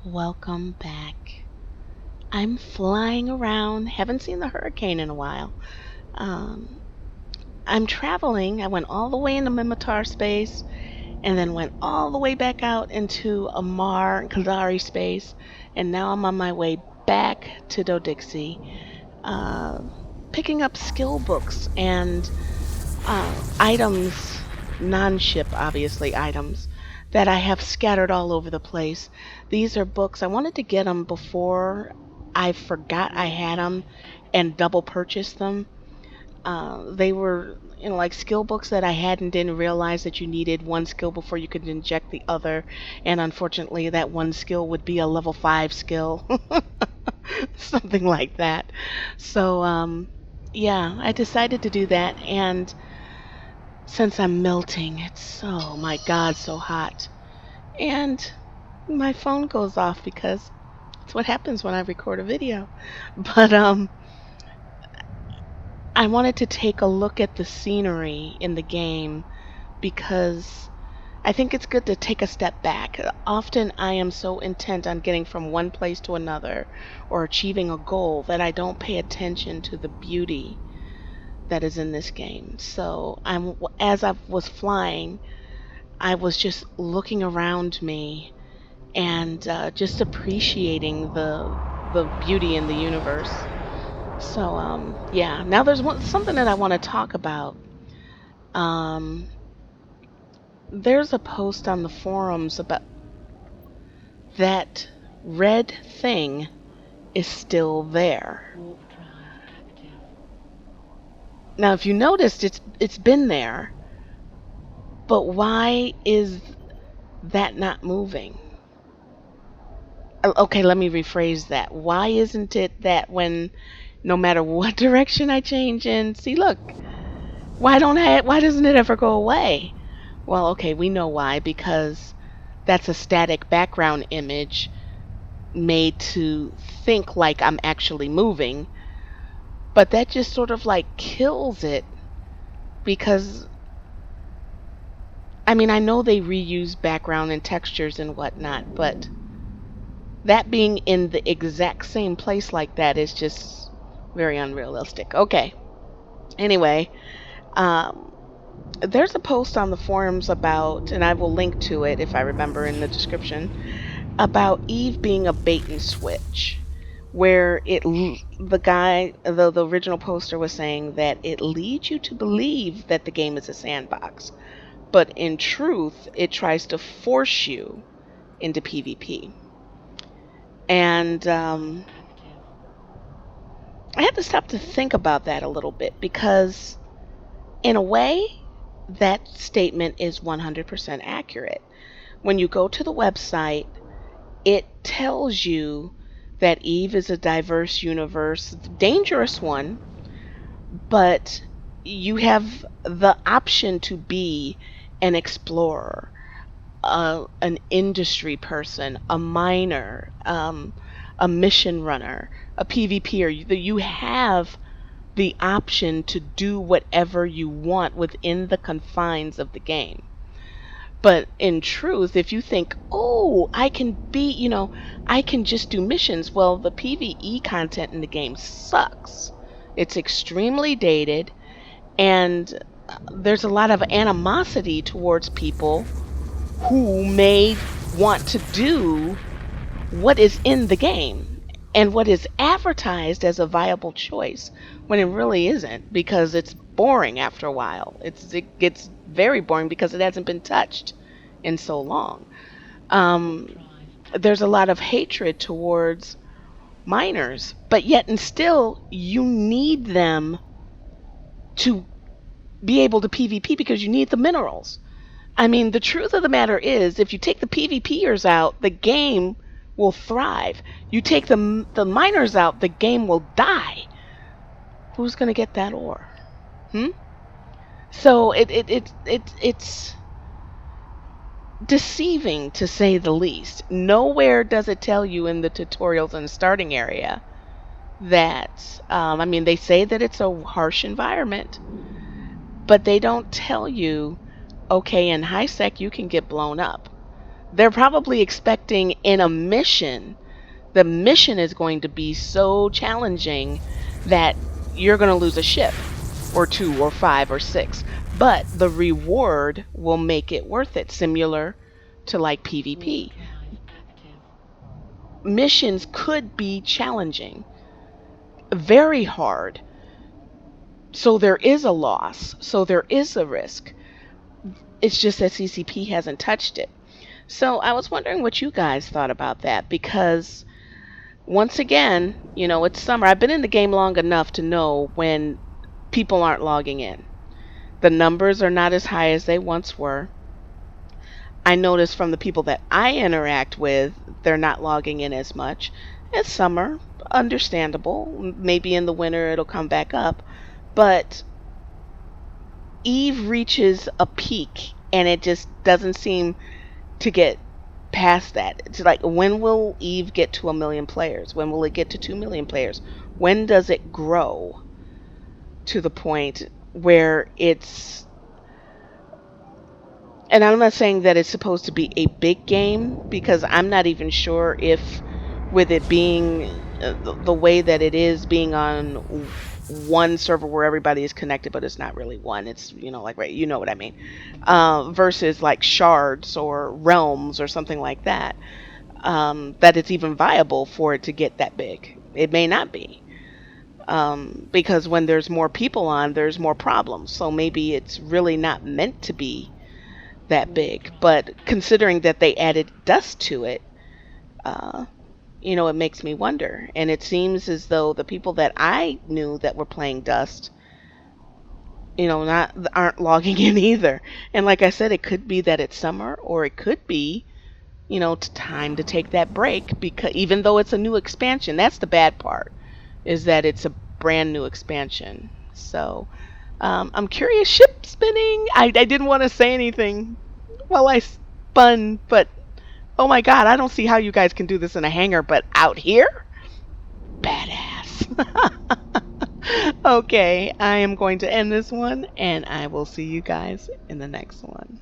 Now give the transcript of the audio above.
Welcome back. I'm flying around, haven't seen the hurricane in a while. Um, I'm traveling. I went all the way into Mimitar space and then went all the way back out into Amar and Kazari space, and now I'm on my way back to Dodixie, uh, picking up skill books and items, non ship, obviously, items that I have scattered all over the place. These are books. I wanted to get them before I forgot I had them and double purchased them. They were, like skill books that I hadn't didn't realize that you needed one skill before you could inject the other, and unfortunately, that one skill would be a level 5 skill, something like that. So, yeah, I decided to do that, and since I'm melting, it's oh my god, so hot. And my phone goes off because it's what happens when I record a video. But I wanted to take a look at the scenery in the game because I think it's good to take a step back. Often I am so intent on getting from one place to another or achieving a goal that I don't pay attention to the beauty that is in this game. So as I was flying, I was just looking around me and just appreciating the beauty in the universe. So yeah. Now there's something that I want to talk about. Um, there's a post on the forums about that red thing is still there. Now, if you noticed, it's been there, but why is that not moving? Okay, let me rephrase that. Why isn't it that when no matter what direction I change in, see, look, why doesn't it ever go away? Well, okay, we know why, because that's a static background image made to think like I'm actually moving, but that just sort of like kills it because I mean, I know they reuse background and textures and whatnot, but that being in the exact same place like that is just very unrealistic. Okay. Anyway, um, there's a post on the forums about, and I will link to it if I remember in the description, about Eve being a bait and switch, where the original poster was saying that it leads you to believe that the game is a sandbox, but in truth, it tries to force you into PvP. And I had to stop to think about that a little bit because, in a way, that statement is 100% accurate. When you go to the website, it tells you that Eve is a diverse universe, dangerous one, but you have the option to be an explorer, an industry person, a miner, a mission runner, a PvPer. You have the option to do whatever you want within the confines of the game. But in truth, if you think, oh, I can be, I can just do missions, well, the PvE content in the game sucks. It's extremely dated, and there's a lot of animosity towards people who may want to do what is in the game and what is advertised as a viable choice when it really isn't, because it's boring after a while. It gets very boring because it hasn't been touched in so long. Um, there's a lot of hatred towards miners, but yet and still you need them to be able to PvP because you need the minerals. I mean, the truth of the matter is, if you take the PvPers out, the game will thrive. You take the miners out, the game will die. Who's going to get that ore? So it's deceiving, to say the least. Nowhere does it tell you in the tutorials and starting area that, I mean, they say that it's a harsh environment, but they don't tell you, okay, in high sec you can get blown up. They're probably expecting in a mission, the mission is going to be so challenging that you're going to lose a ship or two or five or six, but the reward will make it worth it, similar to like PvP. Missions could be challenging, very hard. So there is a loss, so there is a risk. It's just that CCP hasn't touched it. So I was wondering what you guys thought about that, because once again, it's summer. I've been in the game long enough to know when people aren't logging in. The numbers are not as high as they once were. I notice from the people that I interact with, they're not logging in as much. It's summer, understandable. Maybe in the winter it'll come back up. But Eve reaches a peak and it just doesn't seem to get past that. It's like, when will Eve get to 1 million players? When will it get to 2 million players? When does it grow to the point where it's, and I'm not saying that it's supposed to be a big game, because I'm not even sure if, with it being the way that it is, being on one server where everybody is connected, but it's not really one. It's, like, right, you know what I mean, versus like shards or realms or something like that, that it's even viable for it to get that big. It may not be, because when there's more people on, there's more problems. So maybe it's really not meant to be that big. But considering that they added dust to it, it makes me wonder. And it seems as though the people that I knew that were playing dust, not aren't logging in either. And like I said, it could be that it's summer, or it could be, time to take that break, because even though it's a new expansion, that's the bad part, is that it's a brand new expansion. So I'm curious. Ship spinning. I didn't want to say anything while I spun, but oh my god, I don't see how you guys can do this in a hangar, but out here, badass. Okay, I am going to end this one, and I will see you guys in the next one.